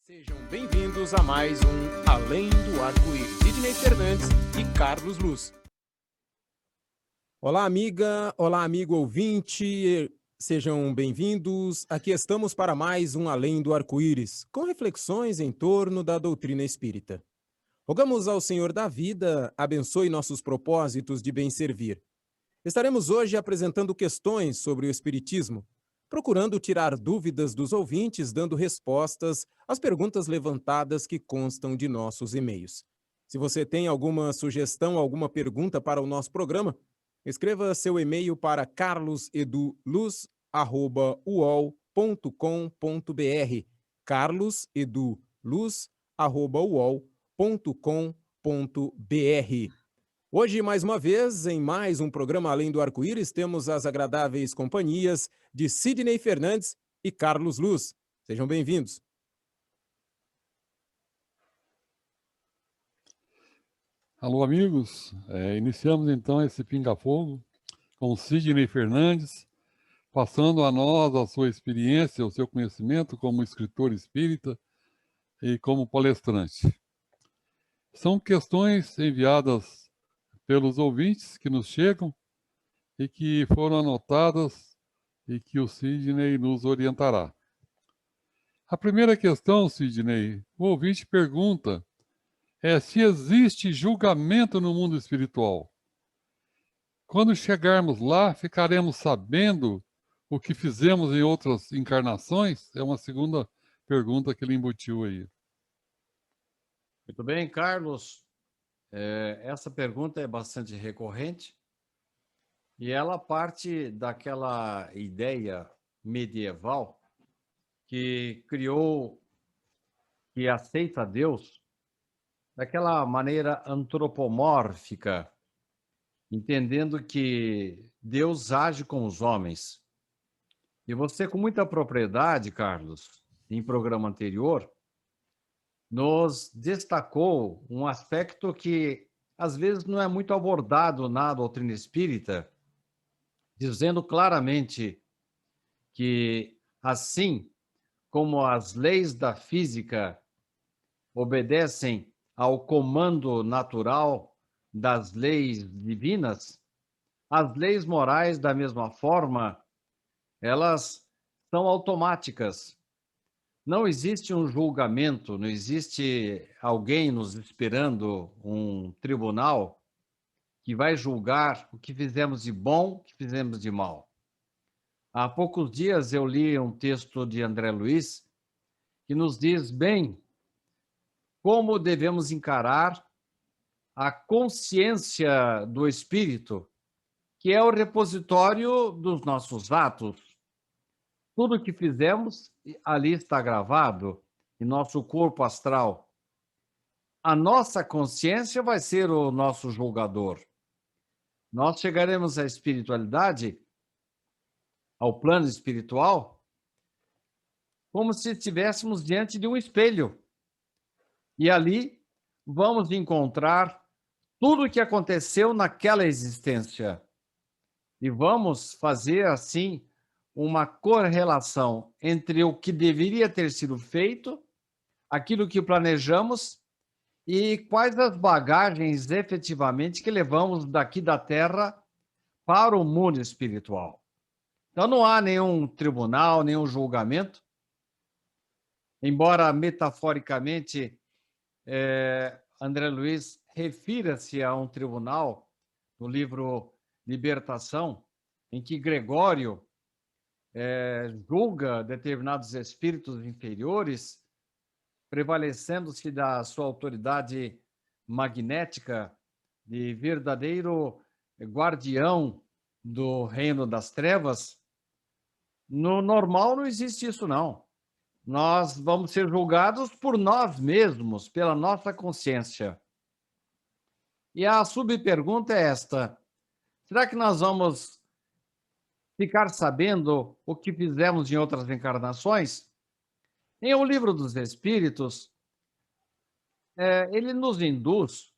Sejam bem-vindos a mais um Além do Arco-Íris. Sidney Fernandes e Carlos Luz. Olá, amiga. Olá, amigo ouvinte. Sejam bem-vindos. Aqui estamos para mais um Além do Arco-Íris, com reflexões em torno da doutrina espírita. Rogamos ao Senhor da vida, abençoe nossos propósitos de bem servir. Estaremos hoje apresentando questões sobre o Espiritismo, procurando tirar dúvidas dos ouvintes, dando respostas às perguntas levantadas que constam de nossos e-mails. Se você tem alguma sugestão, alguma pergunta para o nosso programa, escreva seu e-mail para carloseduluz@uol.com.br, carloseduluz@uol.com.br. Hoje, mais uma vez, em mais um programa Além do Arco-Íris, temos as agradáveis companhias de Sidney Fernandes e Carlos Luz. Sejam bem-vindos. Alô, amigos. Iniciamos então esse Pinga-Fogo com Sidney Fernandes, passando a nós a sua experiência, o seu conhecimento como escritor espírita e como palestrante. São questões enviadas pelos ouvintes que nos chegam e que foram anotadas e que o Sidney nos orientará. A primeira questão, Sidney, o ouvinte pergunta se existe julgamento no mundo espiritual. Quando chegarmos lá, ficaremos sabendo o que fizemos em outras encarnações? É uma segunda pergunta que ele embutiu aí. Muito bem, Carlos. Essa pergunta é bastante recorrente e ela parte daquela ideia medieval que criou e aceita Deus daquela maneira antropomórfica, entendendo que Deus age com os homens. E você, com muita propriedade, Carlos, em programa anterior, nos destacou um aspecto que, às vezes, não é muito abordado na doutrina espírita, dizendo claramente que, assim como as leis da física obedecem ao comando natural das leis divinas, as leis morais, da mesma forma, elas são automáticas. Não existe um julgamento, não existe alguém nos esperando, um tribunal que vai julgar o que fizemos de bom, o que fizemos de mal. Há poucos dias eu li um texto de André Luiz que nos diz bem como devemos encarar a consciência do espírito, que é o repositório dos nossos atos. Tudo que fizemos, ali está gravado, em nosso corpo astral. A nossa consciência vai ser o nosso julgador. Nós chegaremos à espiritualidade, ao plano espiritual, como se estivéssemos diante de um espelho. E ali vamos encontrar tudo o que aconteceu naquela existência. E vamos fazer, assim, uma correlação entre o que deveria ter sido feito, aquilo que planejamos e quais as bagagens efetivamente que levamos daqui da Terra para o mundo espiritual. Então não há nenhum tribunal, nenhum julgamento, embora metaforicamente André Luiz refira-se a um tribunal no livro Libertação, em que Gregório julga determinados espíritos inferiores, prevalecendo-se da sua autoridade magnética de verdadeiro guardião do reino das trevas. No normal não existe isso, não. Nós vamos ser julgados por nós mesmos, pela nossa consciência. E a subpergunta é esta: será que nós vamos ficar sabendo o que fizemos em outras encarnações? Em O Livro dos Espíritos, ele nos induz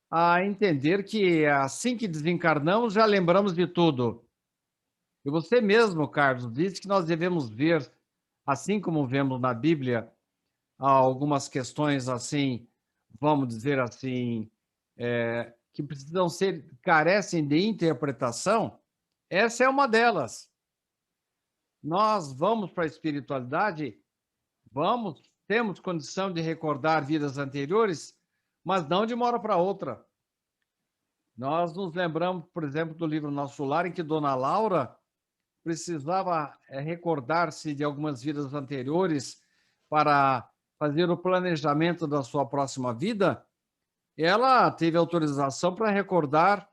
a entender que assim que desencarnamos, já lembramos de tudo. E você mesmo, Carlos, disse que nós devemos ver, assim como vemos na Bíblia, há algumas questões assim, vamos dizer assim, que precisam ser, carecem de interpretação, essa é uma delas. Nós vamos para a espiritualidade, temos condição de recordar vidas anteriores, mas não de uma hora para outra. Nós nos lembramos, por exemplo, do livro Nosso Lar, em que Dona Laura precisava recordar-se de algumas vidas anteriores para fazer o planejamento da sua próxima vida. Ela teve autorização para recordar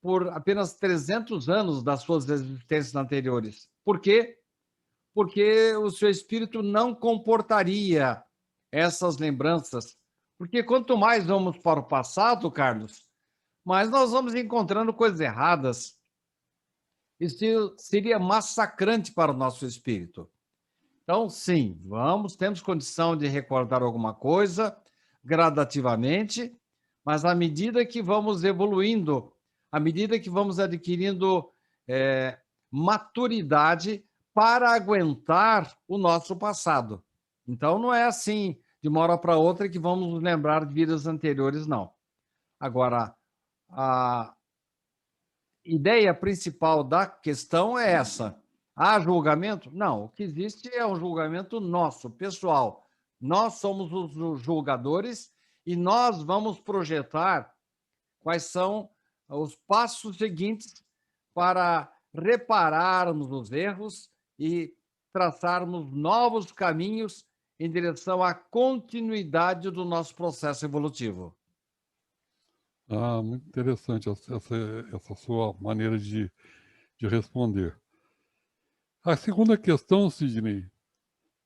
por apenas 300 anos das suas existências anteriores. Por quê? Porque o seu espírito não comportaria essas lembranças. Porque quanto mais vamos para o passado, Carlos, mais nós vamos encontrando coisas erradas. Isso seria massacrante para o nosso espírito. Então, sim, temos condição de recordar alguma coisa gradativamente, mas à medida que vamos evoluindo, à medida que vamos adquirindo maturidade para aguentar o nosso passado. Então, não é assim, de uma hora para outra, que vamos nos lembrar de vidas anteriores, não. Agora, a ideia principal da questão é essa. Há julgamento? Não, o que existe é um julgamento nosso, pessoal. Nós somos os julgadores e nós vamos projetar quais são os passos seguintes para repararmos os erros e traçarmos novos caminhos em direção à continuidade do nosso processo evolutivo. Ah, muito interessante essa sua maneira de responder. A segunda questão, Sidney,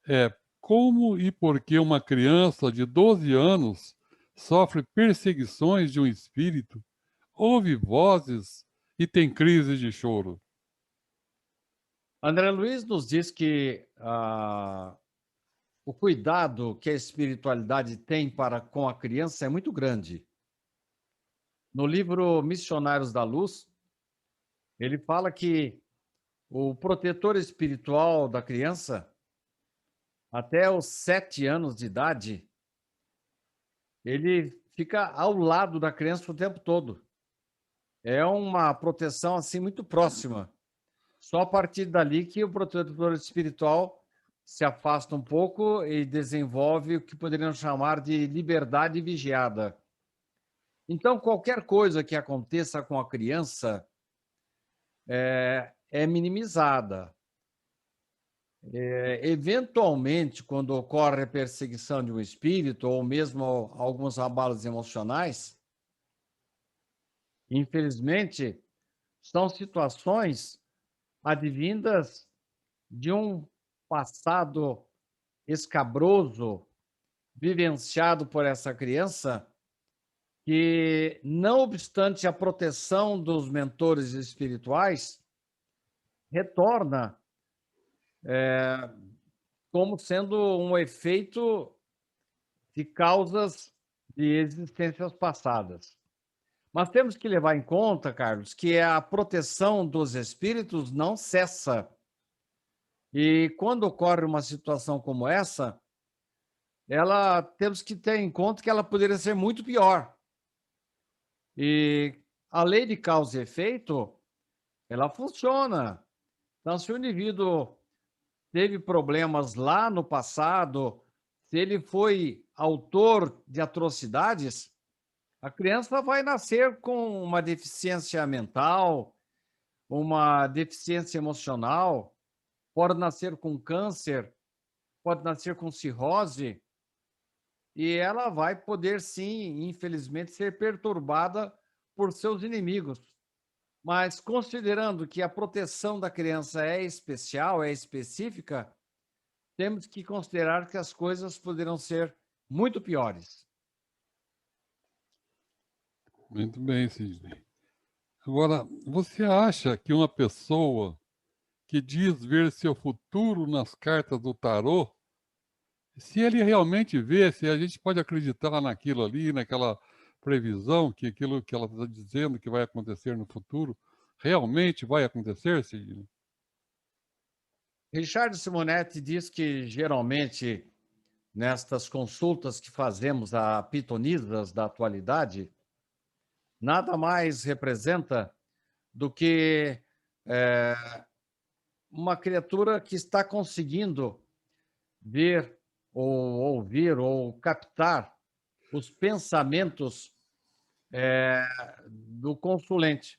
é como e por que uma criança de 12 anos sofre perseguições de um espírito, ouve vozes e tem crises de choro? André Luiz nos diz que o cuidado que a espiritualidade tem para com a criança é muito grande. No livro Missionários da Luz, ele fala que o protetor espiritual da criança, até os 7 anos de idade, ele fica ao lado da criança o tempo todo. É uma proteção assim muito próxima. Só a partir dali que o protetor espiritual se afasta um pouco e desenvolve o que poderíamos chamar de liberdade vigiada. Então, qualquer coisa que aconteça com a criança é minimizada. Eventualmente, quando ocorre a perseguição de um espírito, ou mesmo alguns abalos emocionais, infelizmente, são situações advindas de um passado escabroso vivenciado por essa criança, que, não obstante a proteção dos mentores espirituais, retorna como sendo um efeito de causas de existências passadas. Mas temos que levar em conta, Carlos, que a proteção dos espíritos não cessa. E quando ocorre uma situação como essa, temos que ter em conta que ela poderia ser muito pior. E a lei de causa e efeito, ela funciona. Então, se o indivíduo teve problemas lá no passado, se ele foi autor de atrocidades, a criança vai nascer com uma deficiência mental, uma deficiência emocional, pode nascer com câncer, pode nascer com cirrose, e ela vai poder, sim, infelizmente, ser perturbada por seus inimigos. Mas, considerando que a proteção da criança é especial, é específica, temos que considerar que as coisas poderão ser muito piores. Muito bem, Sidney. Agora, você acha que uma pessoa que diz ver seu futuro nas cartas do tarô, se ele realmente vê, se a gente pode acreditar naquilo ali, naquela previsão, que aquilo que ela está dizendo que vai acontecer no futuro, realmente vai acontecer, Sidney? Richard Simonetti diz que, geralmente, nestas consultas que fazemos a pitonisas da atualidade, nada mais representa do que uma criatura que está conseguindo ver, ou ouvir, ou captar os pensamentos do consulente.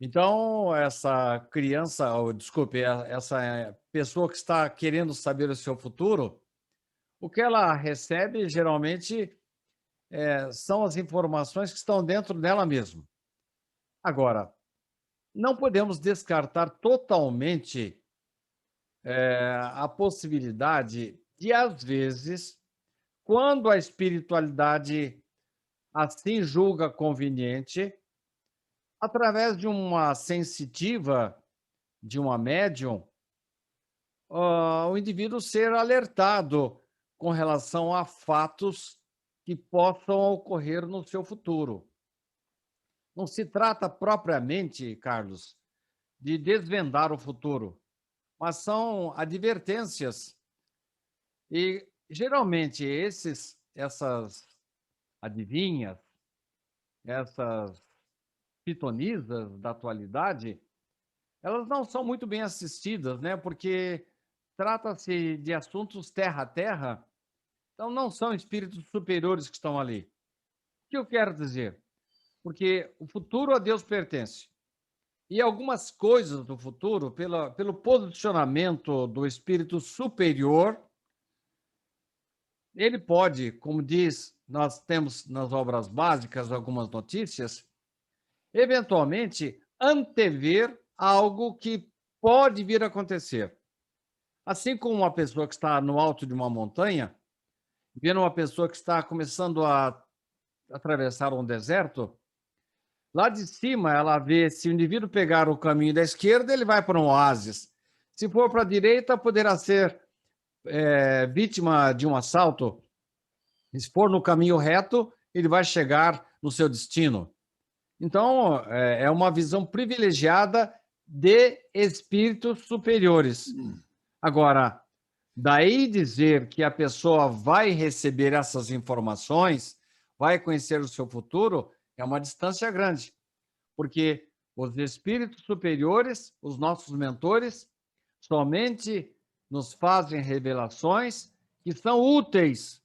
Então, essa criança, ou desculpe, essa pessoa que está querendo saber o seu futuro, o que ela recebe geralmente são as informações que estão dentro dela mesma. Agora, não podemos descartar totalmente a possibilidade de, às vezes, quando a espiritualidade assim julga conveniente, através de uma sensitiva, de uma médium, o indivíduo ser alertado com relação a fatos que possam ocorrer no seu futuro. Não se trata propriamente, Carlos, de desvendar o futuro, mas são advertências. E, geralmente, essas adivinhas, essas pitonisas da atualidade, elas não são muito bem assistidas, né? Porque trata-se de assuntos terra a terra, então não são espíritos superiores que estão ali. O que eu quero dizer? Porque o futuro a Deus pertence. E algumas coisas do futuro, pelo posicionamento do espírito superior, ele pode, como diz, nós temos nas obras básicas algumas notícias, eventualmente antever algo que pode vir a acontecer. Assim como uma pessoa que está no alto de uma montanha, vendo uma pessoa que está começando a atravessar um deserto, lá de cima ela vê, se o indivíduo pegar o caminho da esquerda, ele vai para um oásis. Se for para a direita, poderá ser vítima de um assalto. Se for no caminho reto, ele vai chegar no seu destino. Então, é uma visão privilegiada de espíritos superiores. Agora, daí dizer que a pessoa vai receber essas informações, vai conhecer o seu futuro, é uma distância grande. Porque os espíritos superiores, os nossos mentores, somente nos fazem revelações que são úteis,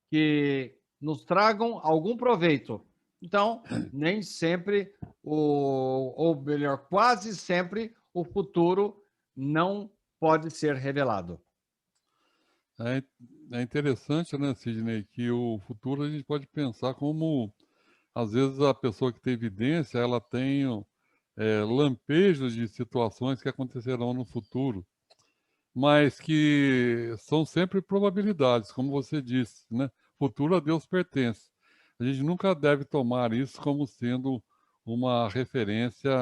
que nos tragam algum proveito. Então, nem sempre, ou melhor, quase sempre, o futuro não pode ser revelado. É interessante, né, Sidney, que o futuro a gente pode pensar como, às vezes, a pessoa que tem evidência, ela tem lampejos de situações que acontecerão no futuro, mas que são sempre probabilidades, como você disse, né? Futuro a Deus pertence. A gente nunca deve tomar isso como sendo uma referência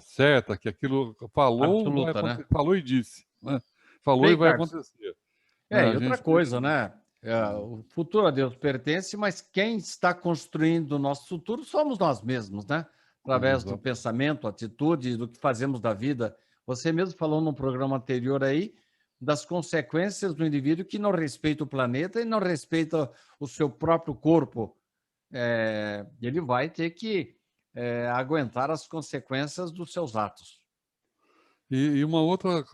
certa, que aquilo falou, vai Absoluta, né? acontecer, falou e disse, né? Falou e Bem, vai Carlos. acontecer. Né? E A outra gente... coisa, né? O futuro a Deus pertence, mas quem está construindo o nosso futuro somos nós mesmos, né? Através do Exato. pensamento, atitude, do que fazemos da vida. Você mesmo falou num programa anterior aí das consequências do indivíduo que não respeita o planeta e não respeita o seu próprio corpo. Ele vai ter que aguentar as consequências dos seus atos. E uma outra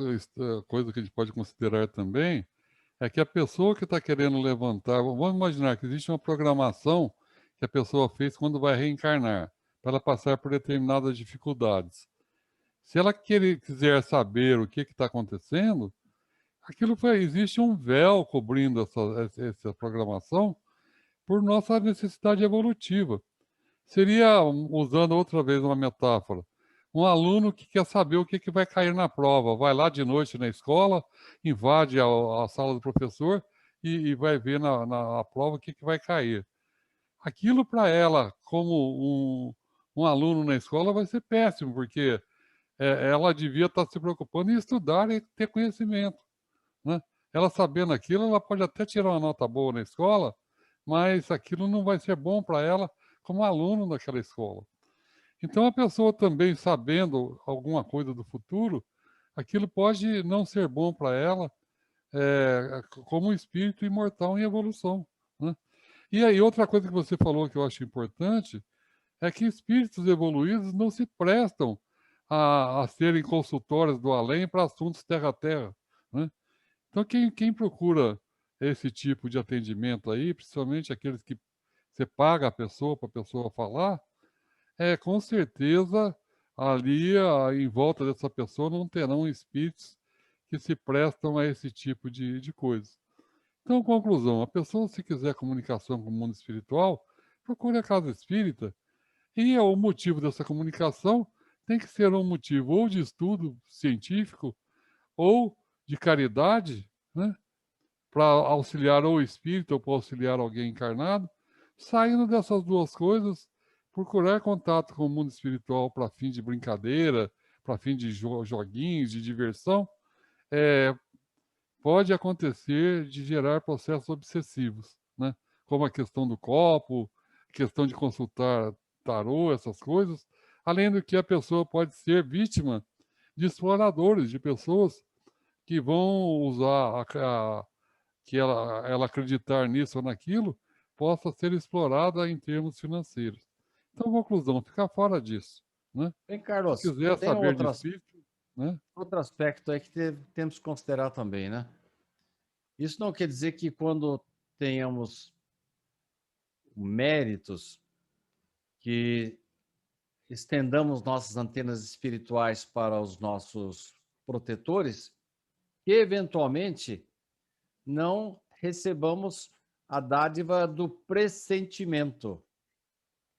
coisa que a gente pode considerar também é que a pessoa que está querendo levantar, vamos imaginar que existe uma programação que a pessoa fez quando vai reencarnar, para ela passar por determinadas dificuldades. Se ela quiser saber o que está acontecendo, existe um véu cobrindo essa programação por nossa necessidade evolutiva. Seria, usando outra vez uma metáfora, um aluno que quer saber o que vai cair na prova, vai lá de noite na escola, invade a sala do professor e vai ver na prova o que vai cair. Aquilo para ela, como um aluno na escola, vai ser péssimo, porque ela devia estar se preocupando em estudar e ter conhecimento, né? Ela sabendo aquilo, ela pode até tirar uma nota boa na escola, mas aquilo não vai ser bom para ela como aluno daquela escola. Então, a pessoa também sabendo alguma coisa do futuro, aquilo pode não ser bom para ela, como um espírito imortal em evolução, né? E aí, outra coisa que você falou que eu acho importante é que espíritos evoluídos não se prestam a serem consultórios do além para assuntos terra-terra, né? Então, quem procura esse tipo de atendimento aí, principalmente aqueles que você paga a pessoa para a pessoa falar, com certeza ali em volta dessa pessoa não terão espíritos que se prestam a esse tipo de coisa. Então, conclusão, a pessoa, se quiser comunicação com o mundo espiritual, procure a casa espírita. E o motivo dessa comunicação tem que ser um motivo ou de estudo científico ou de caridade, né? Para auxiliar ou o espírito ou para auxiliar alguém encarnado. Saindo dessas duas coisas, procurar contato com o mundo espiritual para fim de brincadeira, para fim de joguinhos, de diversão, é, pode acontecer de gerar processos obsessivos, né? Como a questão do copo, questão de consultar tarô, essas coisas, além do que a pessoa pode ser vítima de exploradores, de pessoas que vão usar que ela acreditar nisso ou naquilo, possa ser explorada em termos financeiros. Então, conclusão, ficar fora disso, né? Bem, Se Carlos, quiser tem saber de espírito, né? outro aspecto aí que temos que considerar também, né? Isso não quer dizer que quando tenhamos méritos, que estendamos nossas antenas espirituais para os nossos protetores, que eventualmente não recebamos a dádiva do pressentimento.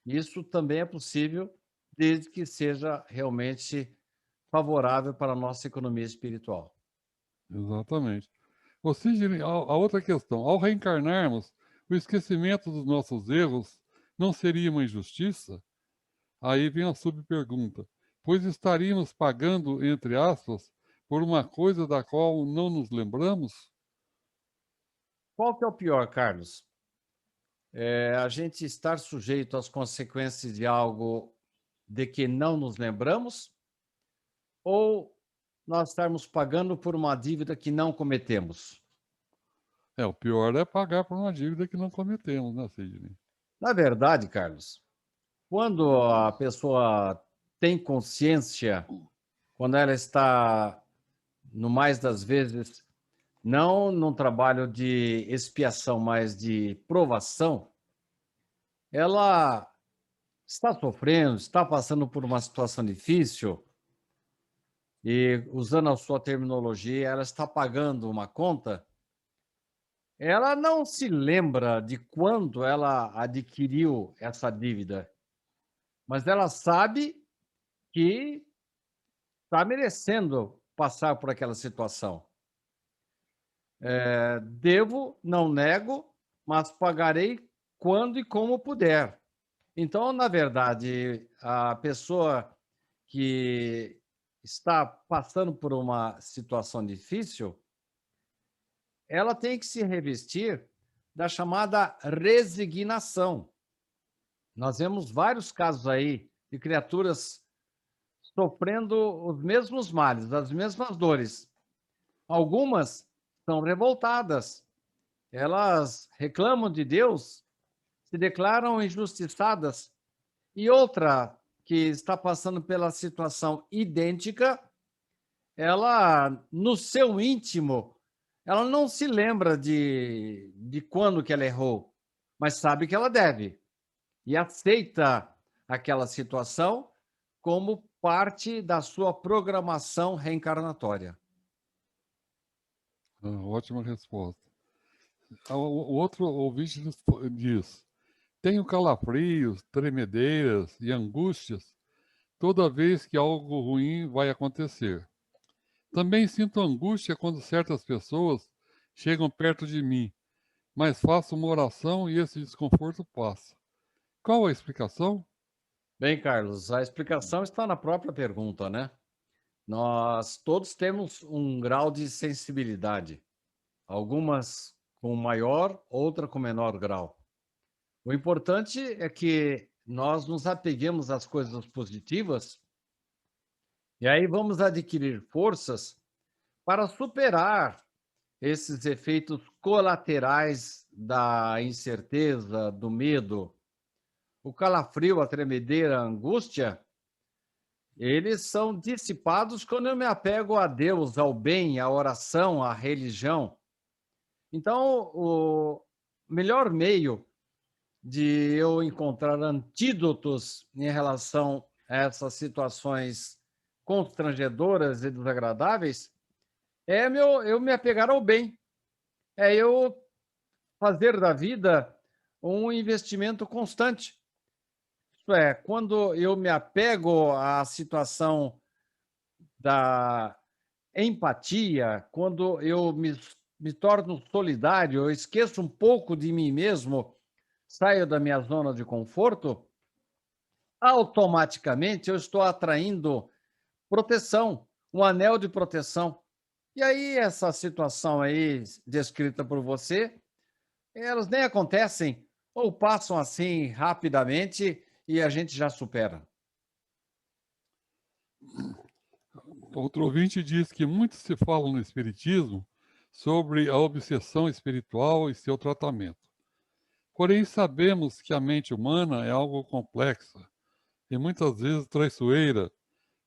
Isso também é possível, desde que seja realmente favorável para a nossa economia espiritual. Exatamente. Ô, Sidney, a outra questão, ao reencarnarmos, o esquecimento dos nossos erros não seria uma injustiça? Aí vem a subpergunta, pois estaríamos pagando, entre aspas, por uma coisa da qual não nos lembramos? Qual que é o pior, Carlos? É a gente estar sujeito às consequências de algo de que não nos lembramos ou nós estarmos pagando por uma dívida que não cometemos? O pior é pagar por uma dívida que não cometemos, né, Sidney? Na verdade, Carlos, quando a pessoa tem consciência, quando ela está, no mais das vezes, não num trabalho de expiação, mas de provação, ela está sofrendo, está passando por uma situação difícil e, usando a sua terminologia, ela está pagando uma conta, ela não se lembra de quando ela adquiriu essa dívida, mas ela sabe que está merecendo passar por aquela situação. Devo, não nego, mas pagarei quando e como puder. Então, na verdade, a pessoa que está passando por uma situação difícil, ela tem que se revestir da chamada resignação. Nós vemos vários casos aí de criaturas sofrendo os mesmos males, as mesmas dores. Algumas são revoltadas, elas reclamam de Deus, se declaram injustiçadas, e outra que está passando pela situação idêntica, ela, no seu íntimo, ela não se lembra de quando que ela errou, mas sabe que ela deve e aceita aquela situação como parte da sua programação reencarnatória. Ótima resposta. O outro ouvinte diz: tenho calafrios, tremedeiras e angústias toda vez que algo ruim vai acontecer. Também sinto angústia quando certas pessoas chegam perto de mim, mas faço uma oração e esse desconforto passa. Qual a explicação? Bem, Carlos, a explicação está na própria pergunta, né? Nós todos temos um grau de sensibilidade, algumas com maior, outra com menor grau. O importante é que nós nos apeguemos às coisas positivas e aí vamos adquirir forças para superar esses efeitos colaterais da incerteza, do medo, o calafrio, a tremedeira, a angústia, eles são dissipados quando eu me apego a Deus, ao bem, à oração, à religião. Então, o melhor meio de eu encontrar antídotos em relação a essas situações constrangedoras e desagradáveis é eu me apegar ao bem, é eu fazer da vida um investimento constante. Isto é, quando eu me apego à situação da empatia, quando eu me torno solidário, eu esqueço um pouco de mim mesmo, saio da minha zona de conforto, automaticamente eu estou atraindo proteção, um anel de proteção. E aí, essa situação aí descrita por você, elas nem acontecem ou passam assim rapidamente e a gente já supera. Outro ouvinte diz que muito se fala no Espiritismo sobre a obsessão espiritual e seu tratamento. Porém, sabemos que a mente humana é algo complexa e muitas vezes traiçoeira,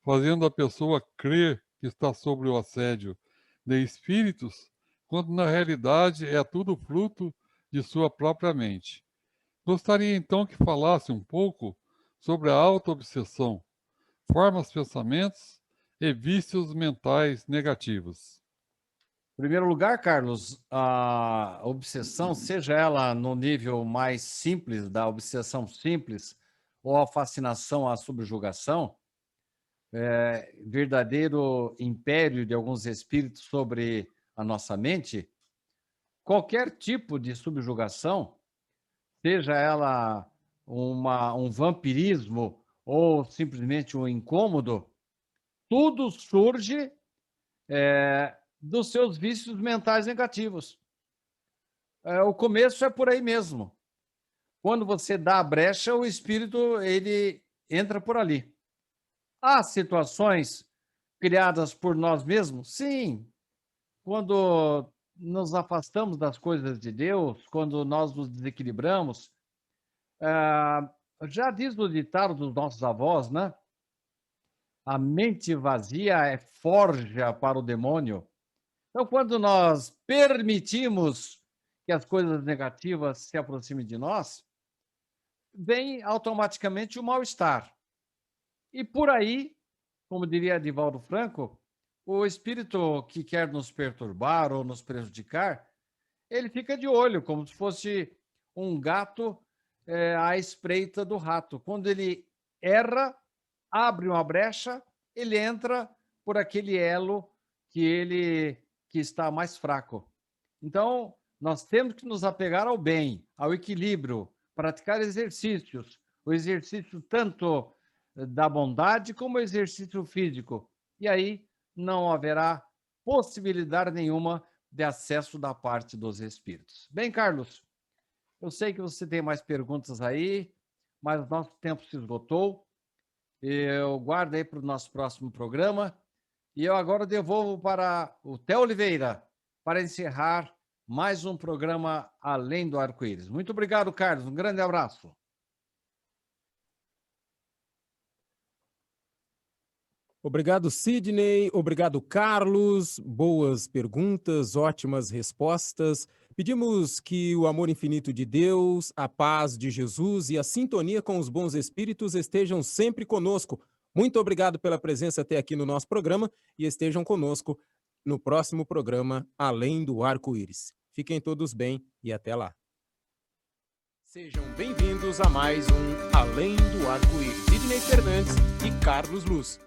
fazendo a pessoa crer que está sob o assédio de espíritos, quando na realidade é tudo fruto de sua própria mente. Gostaria então que falasse um pouco sobre a auto-obsessão, formas, pensamentos e vícios mentais negativos. Em primeiro lugar, Carlos, a obsessão, seja ela no nível mais simples, da obsessão simples, ou a fascinação à subjugação, verdadeiro império de alguns espíritos sobre a nossa mente, qualquer tipo de subjugação, seja ela um vampirismo ou simplesmente um incômodo, tudo surge dos seus vícios mentais negativos. O começo é por aí mesmo. Quando você dá a brecha, o espírito ele entra por ali. Há situações criadas por nós mesmos? Sim. Quando nos afastamos das coisas de Deus, quando nós nos desequilibramos, já diz o ditado dos nossos avós, né? A mente vazia é forja para o demônio. Então, quando nós permitimos que as coisas negativas se aproximem de nós, vem automaticamente o mal-estar. E por aí, como diria Divaldo Franco, o espírito que quer nos perturbar ou nos prejudicar, ele fica de olho, como se fosse um gato à espreita do rato. Quando ele erra, abre uma brecha, ele entra por aquele elo que está mais fraco. Então, nós temos que nos apegar ao bem, ao equilíbrio, praticar exercícios, o exercício tanto da bondade como o exercício físico. E aí não haverá possibilidade nenhuma de acesso da parte dos espíritos. Bem, Carlos, eu sei que você tem mais perguntas aí, mas o nosso tempo se esgotou. Eu guardo aí para o nosso próximo programa. E eu agora devolvo para o Theo Oliveira para encerrar mais um programa Além do Arco-Íris. Muito obrigado, Carlos. Um grande abraço. Obrigado, Sidney. Obrigado, Carlos. Boas perguntas, ótimas respostas. Pedimos que o amor infinito de Deus, a paz de Jesus e a sintonia com os bons espíritos estejam sempre conosco. Muito obrigado pela presença até aqui no nosso programa e estejam conosco no próximo programa Além do Arco-Íris. Fiquem todos bem e até lá. Sejam bem-vindos a mais um Além do Arco-Íris. Sidney Fernandes e Carlos Luz.